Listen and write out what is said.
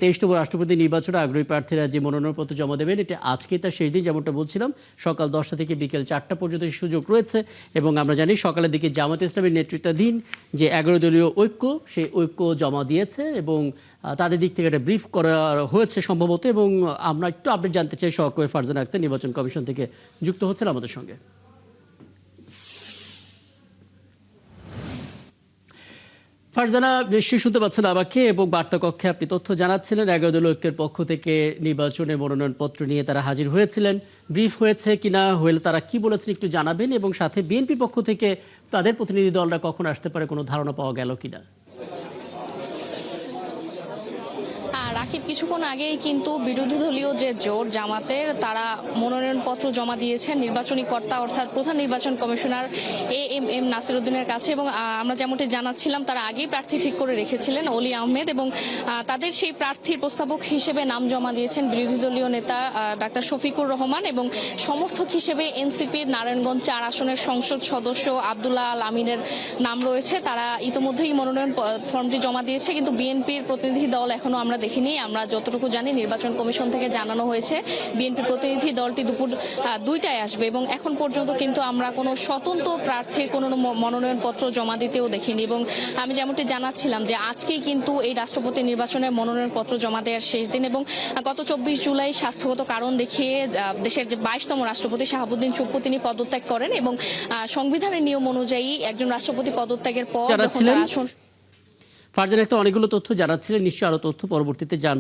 23তম রাষ্ট্রপতি নির্বাচনে আগ্রহী প্রার্থীরা যে মনোনয়নপত্র জমা দেবেন এটা আজকে তার শেষ দিন, যেমনটা বলছিলাম সকাল 10টা থেকে বিকেল 4টা পর্যন্ত সুযোগ রয়েছে। এবং আমরা জানি সকালের দিকে জামাত ইসলামের নেতৃত্বাধীন যে 11 দলীয় ঐক্য, সেই ঐক্য জমা দিয়েছে এবং তাদের দিক থেকে একটা ব্রিফ করা হয়েছে সম্ভবত। এবং আমরা একটু আপডেট জানতে চাই, সহকর্মী ফারজানা আক্তার নির্বাচন কমিশন থেকে যুক্ত হচ্ছেন আমাদের সঙ্গে। ফারজানা, নিশ্চয়ই শুনতে পাচ্ছেন আমাকে এবং বার্তা কক্ষে আপনি তথ্য জানাচ্ছিলেন 11 দলীয় ঐক্যের পক্ষ থেকে নির্বাচনে মনোনয়নপত্র নিয়ে তারা হাজির হয়েছিলেন। ব্রিফ হয়েছে কিনা, হলে তারা কি বলেছেন একটু জানাবেন, এবং সাথে বিএনপি পক্ষ থেকে তাদের প্রতিনিধি দলরা কখন আসতে পারে কোনো ধারণা পাওয়া গেল কিনা? রাকিব, কিছুক্ষণ আগেই কিন্তু বিরোধী দলীয় যে জোট জামাতের, তারা মনোনয়নপত্র জমা দিয়েছেন নির্বাচনী কর্তা অর্থাৎ প্রধান নির্বাচন কমিশনার এএমএম নাসিরউদ্দিনের কাছে। এবং আমরা যেমনটি জানাচ্ছিলাম, তারা আগেই প্রার্থী ঠিক করে রেখেছিলেন অলি আহমেদ, এবং তাদের সেই প্রার্থীর প্রস্তাবক হিসেবে নাম জমা দিয়েছেন বিরোধী দলীয় নেতা ডাক্তার শফিকুর রহমান, এবং সমর্থক হিসেবে এনসিপির নারায়ণগঞ্জ 4 আসনের সংসদ সদস্য আব্দুল্লাহ আল আমিনের নাম রয়েছে। তারা ইতোমধ্যেই মনোনয়ন ফর্মটি জমা দিয়েছে, কিন্তু বিএনপির প্রতিনিধি দল এখনো আমরা দেখিনি। আমরা যতটুকু জানি নির্বাচন কমিশন থেকে জানানো হয়েছে বিএনপি প্রতিনিধি দলটি দুপুর 2টায় আসবে, এবং এখন পর্যন্ত কিন্তু আমরা কোনো স্বতন্ত্র প্রার্থীর কোনো মনোনয়নপত্র জমা দিতেও দেখিনি। এবং আমি যেমনটি জানাচ্ছিলাম যে আজকেই কিন্তু এই রাষ্ট্রপতি নির্বাচনের মনোনয়নপত্র জমা দেওয়ার শেষ দিন, এবং গত 24 জুলাই স্বাস্থ্যগত কারণ দেখিয়ে দেশের যে 22তম রাষ্ট্রপতি শাহাবুদ্দিন চুপ্পু তিনি পদত্যাগ করেন, এবং সংবিধানের নিয়ম অনুযায়ী একজন রাষ্ট্রপতি পদত্যাগের পর যখন তার আসন। ফারজানা, একটা অনেকগুলো তথ্য জানাচ্ছিলেন, নিশ্চয়ই আরো তথ্য পরবর্তীতে জান।